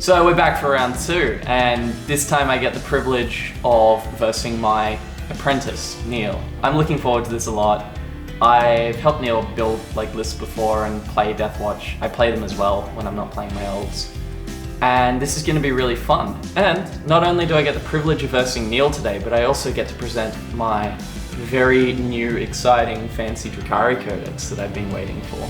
So we're back for round 2, and this time I get the privilege of versing my apprentice, Neil. I'm looking forward to this a lot. I've helped Neil build lists before and play Deathwatch. I play them as well when I'm not playing my elves. And this is going to be really fun. And not only do I get the privilege of versing Neil today, but I also get to present my very new, exciting, fancy Drukhari Codex that I've been waiting for.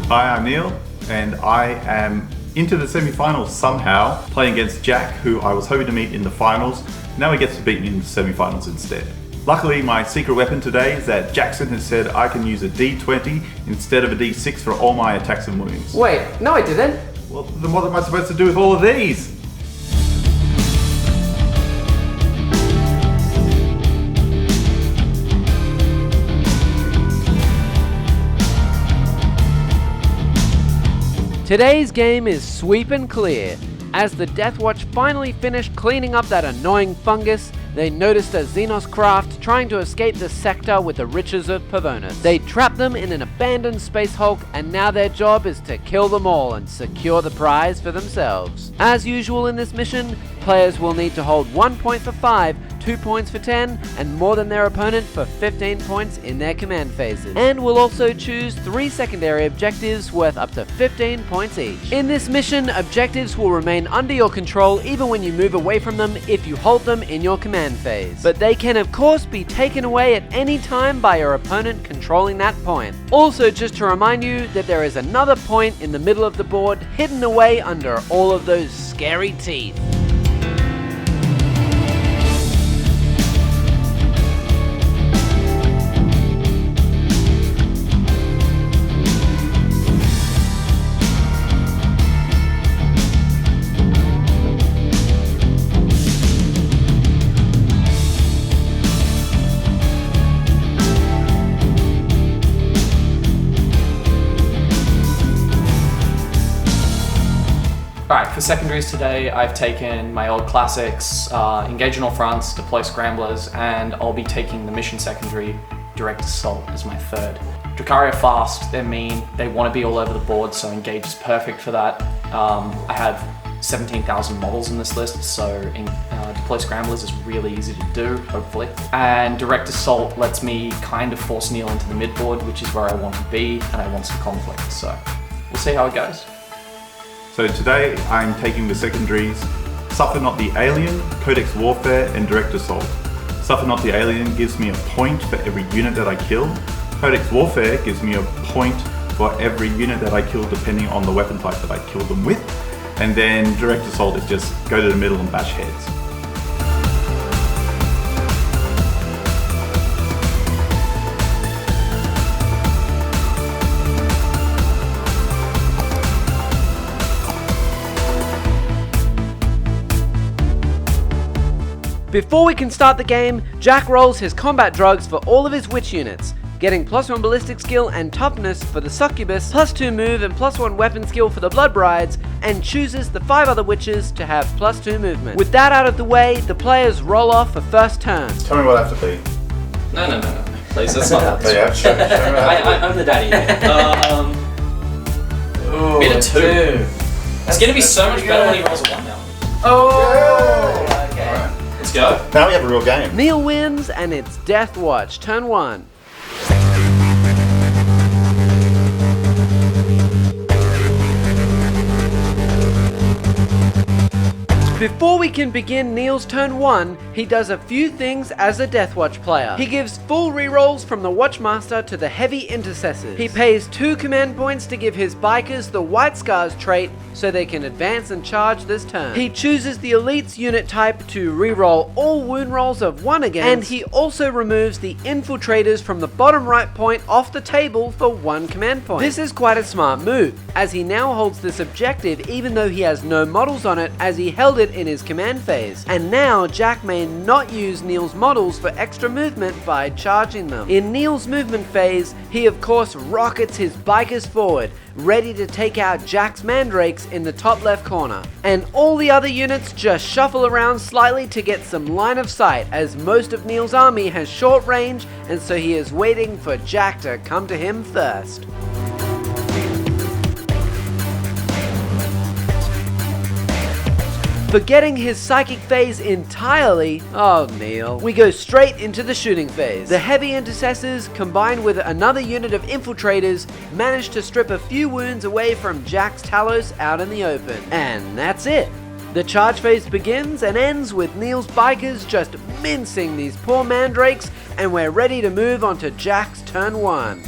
Hi, I'm Neil, and I am into the semi-finals somehow, playing against Jack, who I was hoping to meet in the finals. Now he gets to beat me in the semi-finals instead. Luckily, my secret weapon today is that Jackson has said I can use a D20 instead of a D6 for all my attacks and wounds. Wait, no I didn't. Well, then what am I supposed to do with all of these? Today's game is sweep and clear. As the Deathwatch finally finished cleaning up that annoying fungus, they noticed a Xenos craft trying to escape the sector with the riches of Pavonus. They trapped them in an abandoned Space Hulk, and now their job is to kill them all and secure the prize for themselves. As usual in this mission, players will need to hold 1 point for 5, 2 points for 10, and more than their opponent for 15 points in their command phases. And will also choose 3 secondary objectives worth up to 15 points each. In this mission, objectives will remain under your control even when you move away from them if you hold them in your command phase. But they can of course be taken away at any time by your opponent controlling that point. Also, just to remind you that there is another point in the middle of the board hidden away under all of those scary teeth. Alright, for secondaries today, I've taken my old classics, Engage on All Fronts, Deploy Scramblers, and I'll be taking the mission secondary, Direct Assault, as my third. Drukhari are fast, they're mean, they want to be all over the board, so Engage is perfect for that. I have 17,000 models in this list, so Deploy Scramblers is really easy to do, hopefully. And Direct Assault lets me kind of force Neil into the mid-board, which is where I want to be, and I want some conflict, so we'll see how it goes. So today I'm taking the secondaries Suffer Not the Alien, Codex Warfare, and Direct Assault. Suffer Not the Alien gives me a point for every unit that I kill. Codex Warfare gives me a point for every unit that I kill depending on the weapon type that I kill them with. And then Direct Assault is just go to the middle and bash heads. Before we can start the game, Jack rolls his combat drugs for all of his witch units, getting +1 ballistic skill and toughness for the succubus, +2 move and +1 weapon skill for the blood brides, and chooses the 5 other witches to have +2 movement. With that out of the way, the players roll off for first turn. Tell me what I have to be. No. Please, that's not that. Yeah, sure. I'm the daddy. Bit of 2. It's going to be so much better when he rolls a 1 now. Oh! Okay. Right. Let's go. Now we have a real game. Neil wins, and it's Deathwatch, turn 1. Before we can begin Neil's turn 1, he does a few things as a Deathwatch player. He gives full rerolls from the Watchmaster to the Heavy Intercessors. He pays 2 command points to give his bikers the White Scars trait so they can advance and charge this turn. He chooses the Elite's unit type to reroll all wound rolls of 1 against, and he also removes the Infiltrators from the bottom right point off the table for 1 command point. This is quite a smart move, as he now holds this objective even though he has no models on it, as he held it it in his command phase. And now Jack may not use Neil's models for extra movement by charging them. In Neil's movement phase, he of course rockets his bikers forward, ready to take out Jack's mandrakes in the top left corner. And all the other units just shuffle around slightly to get some line of sight, as most of Neil's army has short range, and so he is waiting for Jack to come to him first. Forgetting his psychic phase entirely, oh Neil, we go straight into the shooting phase. The heavy intercessors, combined with another unit of infiltrators, manage to strip a few wounds away from Jack's Talos out in the open. And that's it. The charge phase begins and ends with Neil's bikers just mincing these poor mandrakes, and we're ready to move on to Jack's turn 1.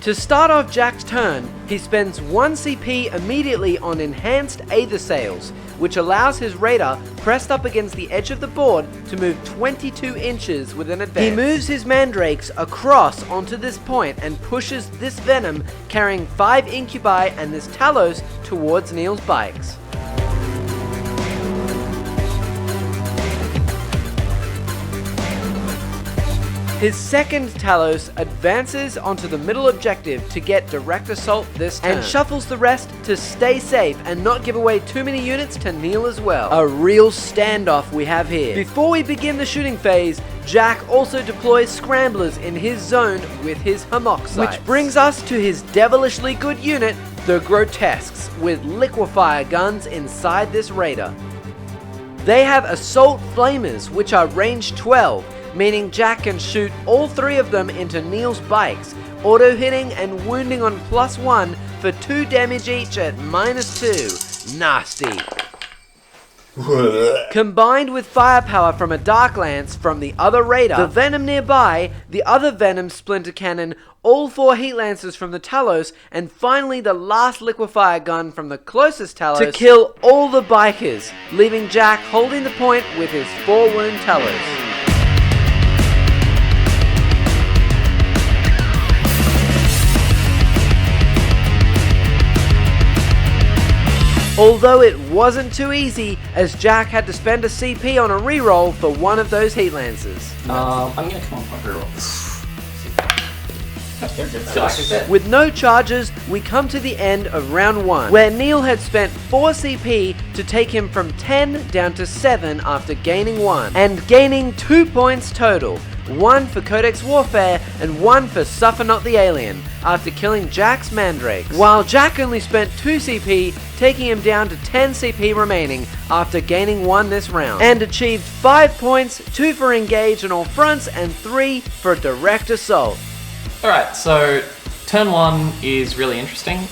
To start off Jack's turn, he spends 1 CP immediately on Enhanced Aether Sails, which allows his raider pressed up against the edge of the board to move 22 inches with an advance. He moves his mandrakes across onto this point and pushes this venom carrying 5 incubi and this Talos towards Neil's bikes. His second Talos advances onto the middle objective to get direct assault this turn, and shuffles the rest to stay safe and not give away too many units to Neil as well. A real standoff we have here. Before we begin the shooting phase, Jack also deploys scramblers in his zone with his Hamoxites. Which brings us to his devilishly good unit, the Grotesques, with liquefier guns inside this raider. They have assault flamers, which are range 12, meaning Jack can shoot all 3 of them into Neil's bikes, auto-hitting and wounding on +1 for 2 damage each at -2. Nasty. Combined with firepower from a Dark Lance from the other raider, the Venom nearby, the other Venom Splinter Cannon, all 4 Heat Lancers from the Talos, and finally the last liquefier gun from the closest Talos to kill all the bikers, leaving Jack holding the point with his 4 wound Talos. Although it wasn't too easy, as Jack had to spend a CP on a reroll for one of those Heat Lancers. I'm gonna come on my reroll. With no charges, we come to the end of round 1, where Neil had spent 4 CP to take him from 10 down to 7 after gaining 1, and gaining 2 points total. 1 for Codex Warfare and 1 for Suffer Not the Alien, after killing Jack's Mandrakes. While Jack only spent 2 CP, taking him down to 10 CP remaining after gaining 1 this round, and achieved 5 points, 2 for Engage on all fronts and 3 for Direct Assault. Alright, so turn 1 is really interesting.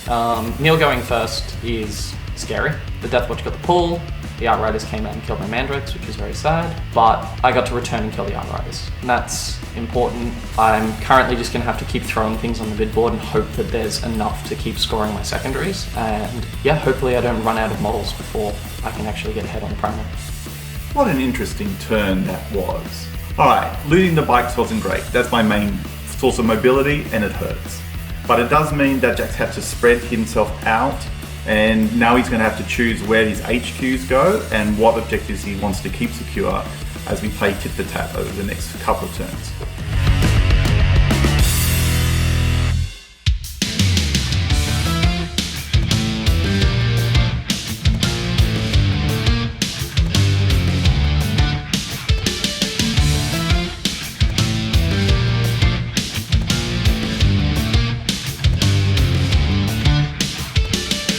Neil going first is scary. The Deathwatch got the pull, the Outriders came out and killed my Mandrakes, which is very sad, but I got to return and kill the Outriders, and that's important. I'm currently just going to have to keep throwing things on the bid board and hope that there's enough to keep scoring my secondaries, and yeah, hopefully I don't run out of models before I can actually get ahead on the primary. What an interesting turn that was. Alright, looting the bikes wasn't great. That's my main source of mobility, and it hurts. But it does mean that Jack's had to spread himself out, and now he's going to have to choose where his HQs go and what objectives he wants to keep secure as we play tit for tat over the next couple of turns.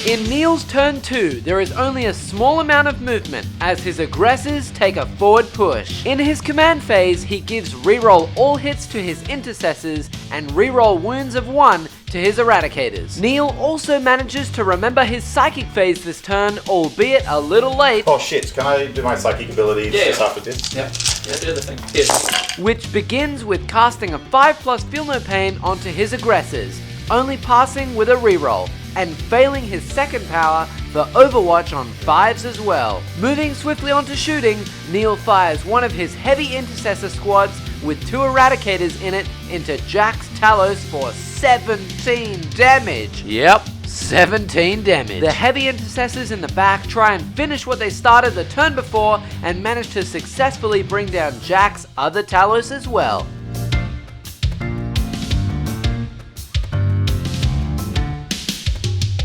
In Neil's turn 2, there is only a small amount of movement as his aggressors take a forward push. In his command phase, he gives reroll all hits to his intercessors and reroll wounds of 1 to his eradicators. Neil also manages to remember his psychic phase this turn, albeit a little late. Oh shit, can I do my psychic ability to start with this? Yeah, do the thing. Yes. Which begins with casting a 5+ Feel No Pain onto his aggressors, only passing with a reroll, and failing his second power for Overwatch on 5s as well. Moving swiftly on to shooting, Neil fires one of his heavy Intercessor squads with 2 Eradicators in it into Jack's Talos for 17 damage. Yep, 17 damage. The heavy Intercessors in the back try and finish what they started the turn before and manage to successfully bring down Jack's other Talos as well.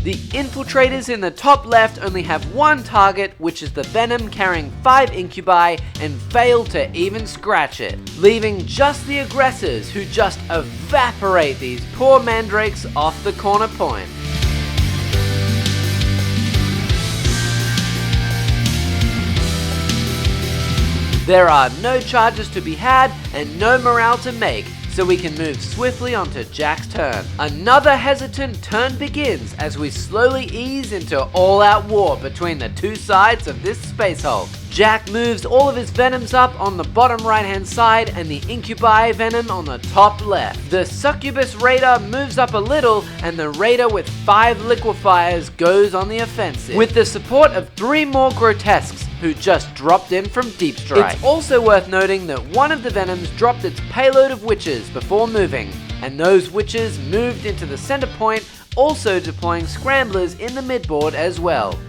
The Infiltrators in the top left only have one target, which is the Venom carrying 5 Incubi, and fail to even scratch it, leaving just the Aggressors who just evaporate these poor Mandrakes off the corner point. There are no charges to be had and no morale to make, so we can move swiftly onto Jack's turn. Another hesitant turn begins as we slowly ease into all-out war between the two sides of this Space Hulk. Jack moves all of his Venoms up on the bottom right hand side and the Incubi Venom on the top left. The Succubus Raider moves up a little and the Raider with 5 Liquefiers goes on the offensive, with the support of 3 more Grotesques who just dropped in from Deep Strike. It's also worth noting that one of the Venoms dropped its payload of Witches before moving, and those Witches moved into the center point, also deploying Scramblers in the midboard as well.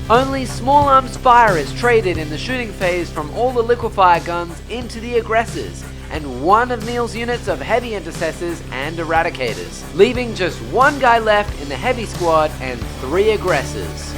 Only small arms fire is traded in the shooting phase from all the liquefier guns into the Aggressors, and one of Neil's units of heavy Intercessors and Eradicators, leaving just one guy left in the heavy squad and 3 Aggressors.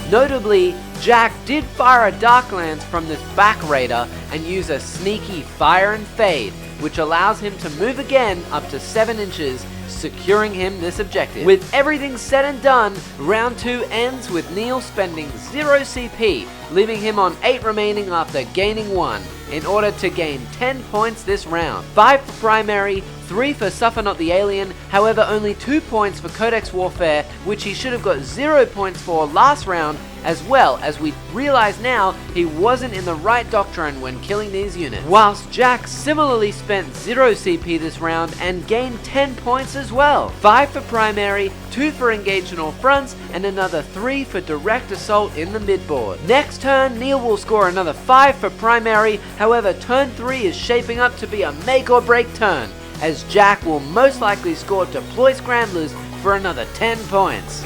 Notably, Jack did fire a Darklance from this back Raider and use a sneaky Fire and Fade, which allows him to move again up to 7 inches, securing him this objective. With everything said and done, round 2 ends with Neil spending 0 CP, leaving him on 8 remaining after gaining 1, in order to gain 10 points this round. 5 for primary, 3 for Suffer Not the Alien, however only 2 points for Codex Warfare, which he should have got 0 points for last round, as well as we realize now he wasn't in the right doctrine when killing these units. Whilst Jack similarly spent 0 CP this round and gained 10 points as well. 5 for primary, 2 for engage in all fronts, and another 3 for direct assault in the midboard. Next turn, Neil will score another 5 for primary, however turn 3 is shaping up to be a make or break turn, as Jack will most likely score deploy Scramblers for another 10 points.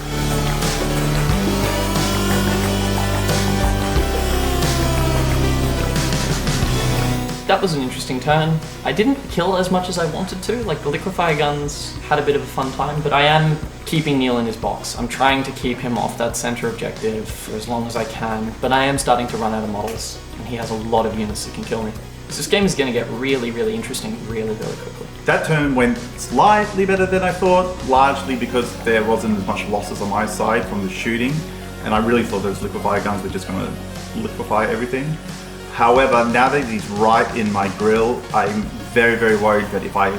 That was an interesting turn. I didn't kill as much as I wanted to, like the liquefier guns had a bit of a fun time, but I am keeping Neil in his box. I'm trying to keep him off that center objective for as long as I can, but I am starting to run out of models, and he has a lot of units that can kill me. So this game is going to get really, really interesting really, really quickly. That turn went slightly better than I thought, largely because there wasn't as much losses on my side from the shooting, and I really thought those liquefier guns were just going to liquefy everything. However, now that he's right in my grill, I'm very, very worried that if I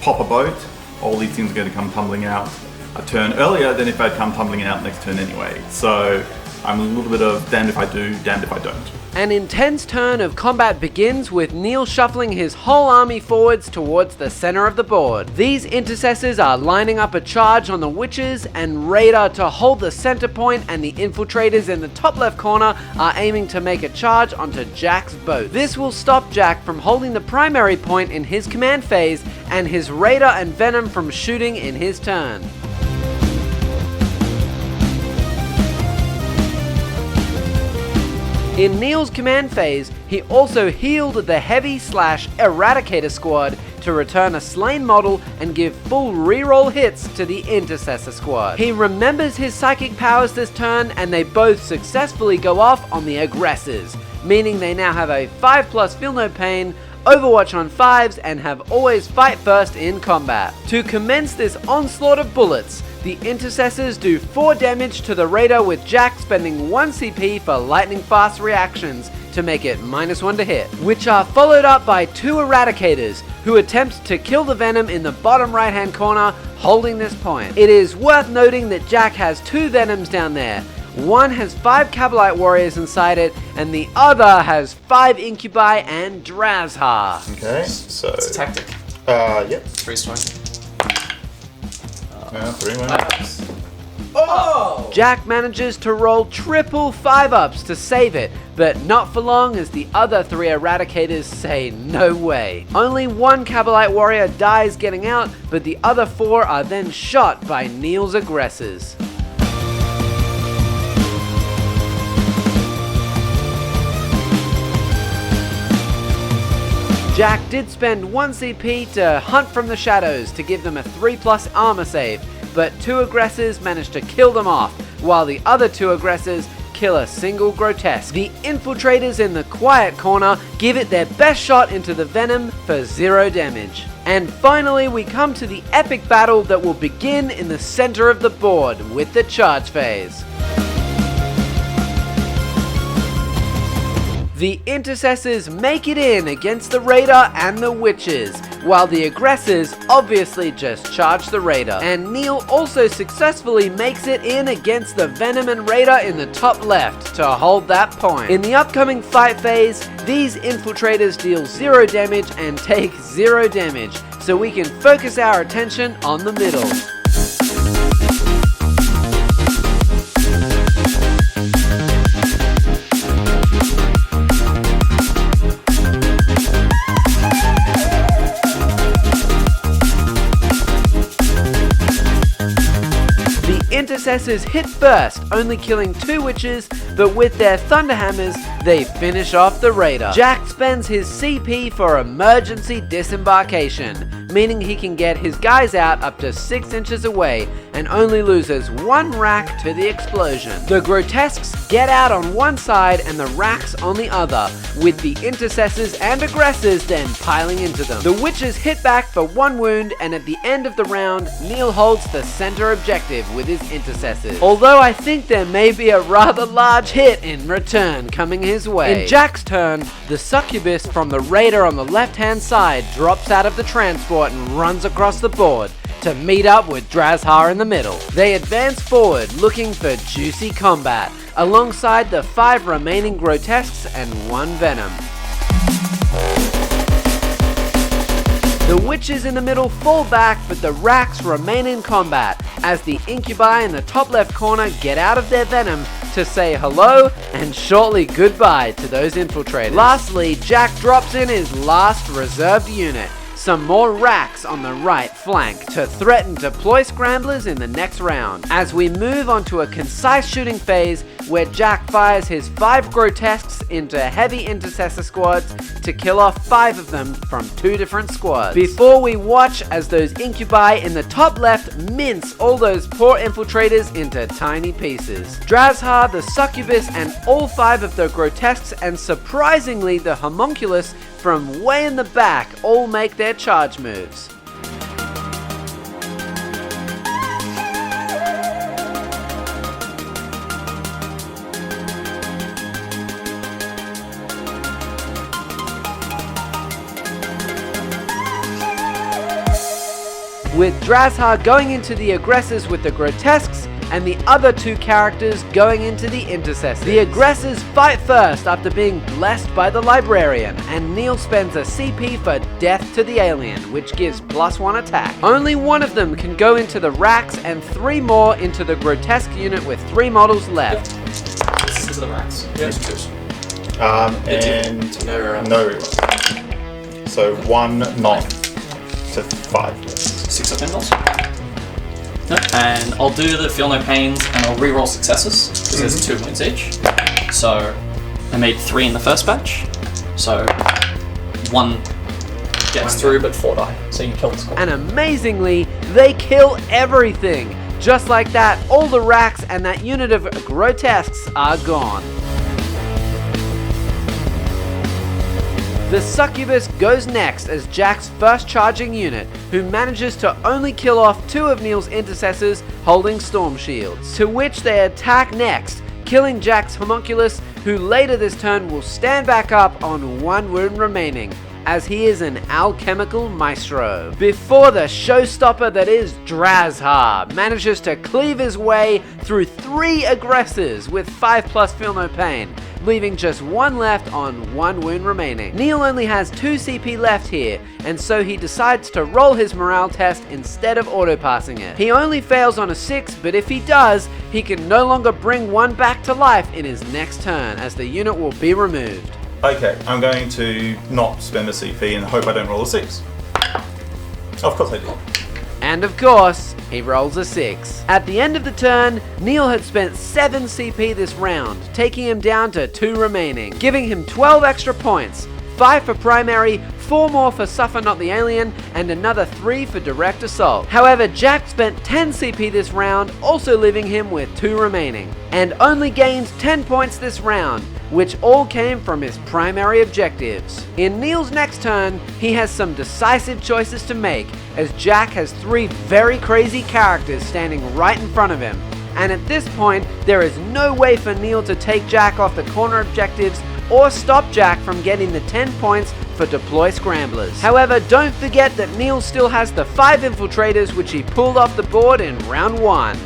pop a boat, all these things are going to come tumbling out a turn earlier than if I'd come tumbling out next turn anyway. So I'm a little bit of damned if I do, damned if I don't. An intense turn of combat begins with Neil shuffling his whole army forwards towards the center of the board. These Intercessors are lining up a charge on the Witches and Raider to hold the center point, and the Infiltrators in the top left corner are aiming to make a charge onto Jack's boat. This will stop Jack from holding the primary point in his command phase and his Raider and Venom from shooting in his turn. In Neil's command phase, he also healed the Heavy/Eradicator squad to return a slain model and give full reroll hits to the Intercessor squad. He remembers his psychic powers this turn, and they both successfully go off on the Aggressors, meaning they now have a 5+ Feel No Pain, Overwatch on 5s, and have always fight first in combat. To commence this onslaught of bullets, the Intercessors do 4 damage to the Raider, with Jack spending 1 CP for lightning fast reactions to make it -1 to hit, which are followed up by 2 Eradicators, who attempt to kill the Venom in the bottom right hand corner, holding this point. It is worth noting that Jack has 2 Venoms down there, One has 5 Kabalite warriors inside it, and the other has 5 Incubi and Drazhar. Okay, so... It's a tactic. Yep. 3 stone. 3 wins. Oh! Jack manages to roll triple 5-ups to save it, but not for long as the other 3 Eradicators say no way. Only 1 Kabalite warrior dies getting out, but the other 4 are then shot by Neil's aggressors. Jack did spend 1 CP to hunt from the shadows to give them a 3+ armor save, but 2 aggressors managed to kill them off, while the other 2 aggressors kill a single grotesque. The infiltrators in the quiet corner give it their best shot into the venom for 0 damage. And finally we come to the epic battle that will begin in the center of the board with the charge phase. The Intercessors make it in against the Raider and the Witches, while the aggressors obviously just charge the Raider. And Neil also successfully makes it in against the Venom and Raider in the top left to hold that point. In the upcoming fight phase, these infiltrators deal 0 damage and take 0 damage, so we can focus our attention on the middle. Intercessors hit first, only killing 2 witches, but with their Thunderhammers, they finish off the Raider. Jack spends his CP for emergency disembarkation, meaning he can get his guys out up to 6 inches away and only loses 1 rack to the explosion. The grotesques get out on one side and the racks on the other, with the intercessors and aggressors then piling into them. The witches hit back for 1 wound, and at the end of the round, Neil holds the center objective with his intercessors. Although I think there may be a rather large hit in return coming his way. In Jack's turn, the succubus from the Raider on the left hand side drops out of the transport and runs across the board to meet up with Drazhar in the middle. They advance forward looking for juicy combat, alongside the 5 remaining grotesques and 1 venom. The witches in the middle fall back, but the racks remain in combat as the incubi in the top left corner get out of their venom to say hello and shortly goodbye to those infiltrators. Lastly, Jack drops in his last reserved unit, some more racks on the right flank to threaten deploy scramblers in the next round, as we move on to a concise shooting phase where Jack fires his 5 grotesques into heavy intercessor squads to kill off 5 of them from 2 different squads, before we watch as those incubi in the top left mince all those poor infiltrators into tiny pieces. Drazhar, the succubus, and all 5 of the grotesques, and surprisingly the homunculus from way in the back, all make their charge moves. With Drazhar going into the aggressors with the grotesques, and the other 2 characters going into the intercessors. The aggressors fight first after being blessed by the Librarian, and Neil spends a CP for Death to the Alien, which gives +1 attack. Only 1 of them can go into the racks, and 3 more into the grotesque unit with 3 models left. This is the racks. Yes, choose. And no reroll. So 1 non to 5. 6 of pinballs. And I'll do the Feel No Pains and I'll reroll successes because there's 2 wounds each. So I made 3 in the first batch. So 1 gets through but 4 die. So you kill the squad. And amazingly, they kill everything. Just like that, all the racks and that unit of grotesques are gone. The succubus goes next as Jack's first charging unit, who manages to only kill off 2 of Neil's intercessors holding storm shields, to which they attack next, killing Jack's homunculus, who later this turn will stand back up on 1 wound remaining, as he is an alchemical maestro. Before the showstopper that is Drukhari manages to cleave his way through 3 aggressors with 5+ feel no pain, leaving just 1 left on 1 wound remaining. Neil only has 2 CP left here, and so he decides to roll his morale test instead of auto-passing it. He only fails on a 6, but if he does, he can no longer bring 1 back to life in his next turn, as the unit will be removed. Okay, I'm going to not spend a CP and hope I don't roll a 6. Of course I do. And of course, he rolls a 6. At the end of the turn, Neil had spent 7 CP this round, taking him down to 2 remaining, giving him 12 extra points, 5 for primary, 4 more for Suffer Not the Alien, and another 3 for direct assault. However, Jack spent 10 CP this round, also leaving him with 2 remaining, and only gained 10 points this round, which all came from his primary objectives. In Neil's next turn, he has some decisive choices to make, as Jack has 3 very crazy characters standing right in front of him, and at this point, there is no way for Neil to take Jack off the corner objectives or stop Jack from getting the 10 points for deploy scramblers. However, don't forget that Neil still has the 5 infiltrators which he pulled off the board in round 1.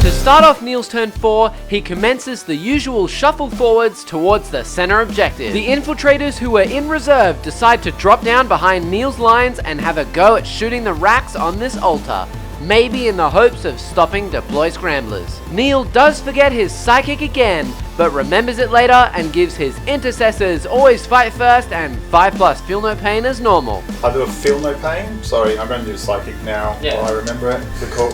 To start off Neil's turn 4, he commences the usual shuffle forwards towards the center objective. The infiltrators who were in reserve decide to drop down behind Neil's lines and have a go at shooting the racks on this altar, maybe in the hopes of stopping deploy scramblers. Neil does forget his psychic again, but remembers it later and gives his intercessors always fight first and 5+ feel no pain as normal. I do a feel no pain. Sorry, I'm going to do psychic now. Yeah. While I remember it.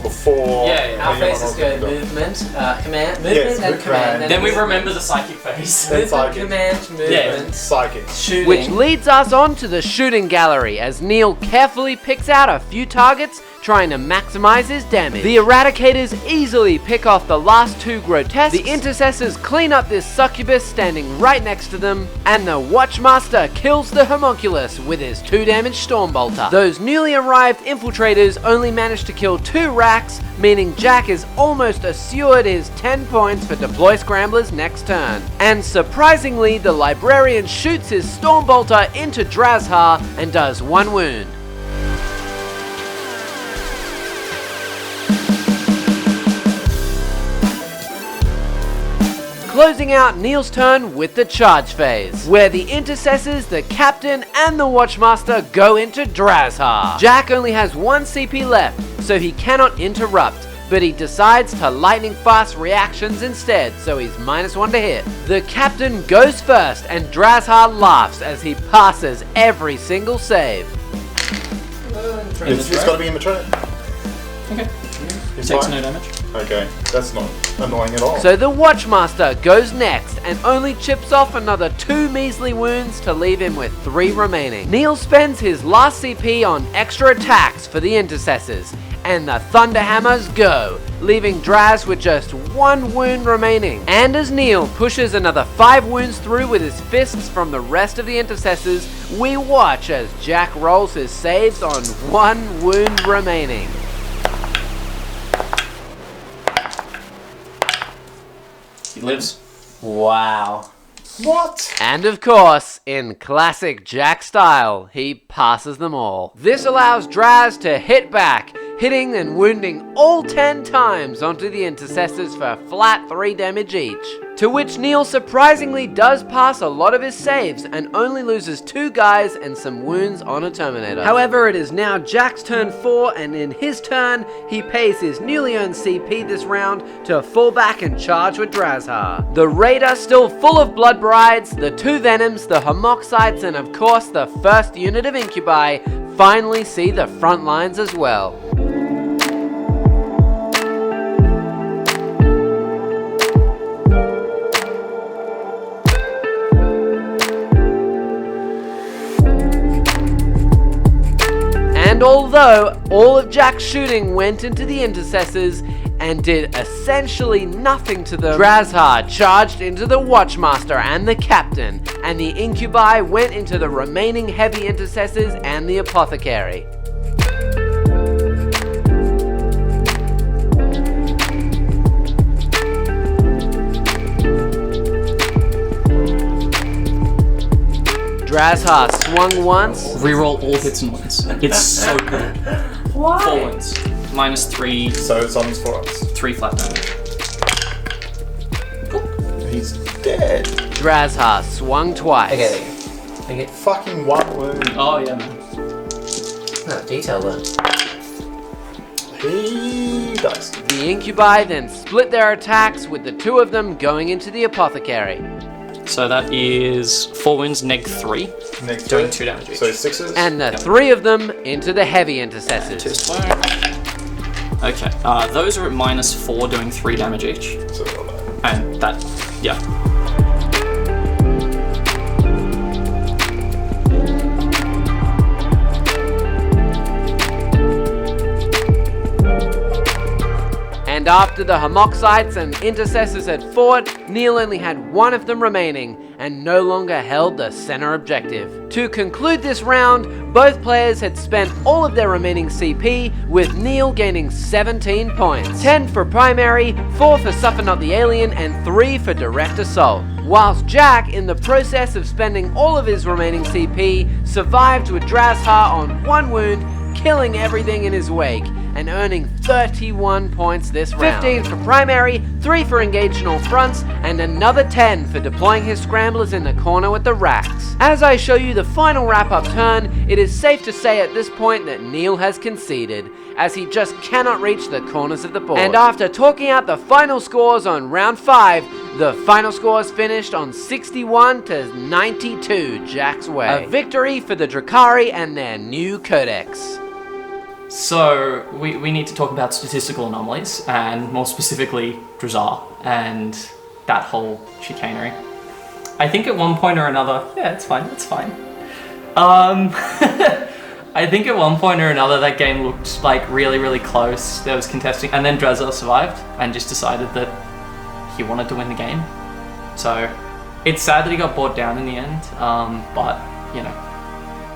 Before. Our faces go movement, command, movement and command. Then we remember the psychic phase. Then Movement, psychic. command, movement, Yeah. Psychic. shooting. Which leads us on to the shooting gallery as Neil carefully picks out a few targets, trying to maximize his damage. The Eradicators easily pick off the last 2 grotesques, the Intercessors clean up this succubus standing right next to them, and the Watchmaster kills the homunculus with his 2 damage Stormbolter. Those newly arrived infiltrators only managed to kill 2 racks, meaning Jack is almost assured his 10 points for deploy scramblers next turn. And surprisingly, the Librarian shoots his Stormbolter into Drukhari and does 1 wound. Closing out Neil's turn with the charge phase, where the Intercessors, the Captain, and the Watchmaster go into Drukhari. Jack only has 1 CP left, so he cannot interrupt, but he decides to lightning fast reactions instead, so he's -1 to hit. The Captain goes first, and Drukhari laughs as he passes every single save. It's got to be in the tray. Okay. It's Takes fine. no damage. Okay, that's not annoying at all. So the Watchmaster goes next and only chips off another 2 measly wounds to leave him with 3 remaining. Neil spends his last CP on extra attacks for the Intercessors, and the Thunderhammers go, leaving Draz with just 1 wound remaining. And as Neil pushes another 5 wounds through with his fists from the rest of the Intercessors, we watch as Jack rolls his saves on 1 wound remaining. He lives. Wow. What? And of course, in classic Jack style, he passes them all. This allows Draz to hit back, hitting and wounding all 10 times onto the Intercessors for a flat 3 damage each. To which Neil surprisingly does pass a lot of his saves and only loses 2 guys and some wounds on a Terminator. However, it is now Jack's turn 4, and in his turn, he pays his newly earned CP this round to fall back and charge with Drukhari. The Raider still full of blood brides, the 2 Venoms, the Homoxites, and of course the first unit of Incubi finally see the front lines as well. And although all of Jack's shooting went into the Intercessors, and did essentially nothing to them, Drukhari charged into the Watchmaster and the Captain, and the Incubi went into the remaining heavy intercessors and the Apothecary. Drukhari swung once. Reroll all hits and wins. It's so good. Why? 4 wins. -3, So it's on his 4 ups. 3 flat damage. He's dead. Drukhari swung twice. Okay, I get Fucking 1 wound. Oh yeah, man. detail there. He dies. The Incubi then split their attacks, with the 2 of them going into the Apothecary. So that is 4 wounds, -3. Next Doing turn. 2 damage each. So 6s. And the 3 of them into the heavy intercessors. Okay, those are at -4, doing 3 damage each. So they're all dead. And that, yeah. And after the Homoxites and Intercessors had fought, Neil only had 1 of them remaining, and no longer held the center objective. To conclude this round, both players had spent all of their remaining CP, with Neil gaining 17 points. 10 for primary, 4 for Suffer Not the Alien, and 3 for direct assault. Whilst Jack, in the process of spending all of his remaining CP, survived with Drukhari on 1 wound, killing everything in his wake, and earning 31 points this round. 15 for primary, 3 for engaging all fronts, and another 10 for deploying his scramblers in the corner with the racks. As I show you the final wrap-up turn, it is safe to say at this point that Neil has conceded, as he just cannot reach the corners of the board. And after talking out the final scores on round 5, the final scores finished on 61 to 92 Jack's way. A victory for the Drukhari and their new codex. So, we need to talk about statistical anomalies, and more specifically, Drukhari, and that whole chicanery. I think at one point or another, yeah, it's fine. I think at one point or another that game looked like really, really close. There was contesting, and then Drukhari survived and just decided that he wanted to win the game. So, it's sad that he got brought down in the end, but, you know,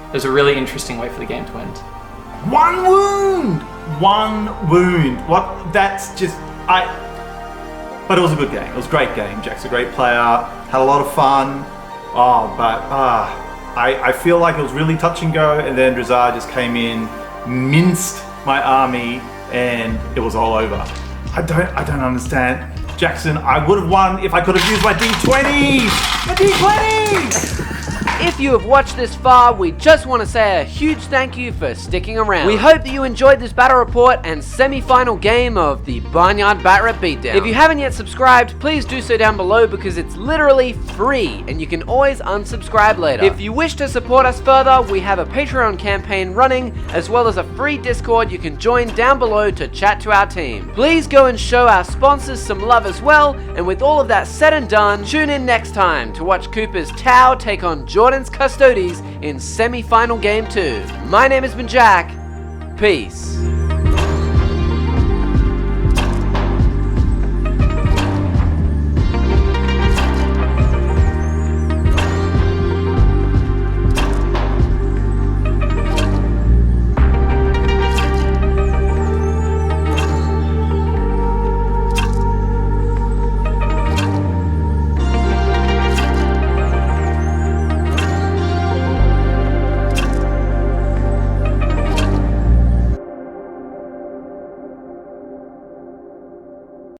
it was a really interesting way for the game to end. 1 wound! 1 wound. What? That's just... But it was a good game. It was a great game. Jack's a great player. Had a lot of fun. I feel like it was really touch and go, and then Drukhari just came in, minced my army, and it was all over. I don't understand. Jackson, I would have won if I could have used my D20s! My D20s! If you have watched this far, we just want to say a huge thank you for sticking around. We hope that you enjoyed this battle report and semi-final game of the Barnyard Bat Beatdown. If you haven't yet subscribed, please do so down below, because it's literally free and you can always unsubscribe later. If you wish to support us further, we have a Patreon campaign running, as well as a free Discord you can join down below to chat to our team. Please go and show our sponsors some love as well, and with all of that said and done, tune in next time to watch Cooper's Tau take on Jordan's Custodes in semi-final game 2. My name has been Jack. Peace.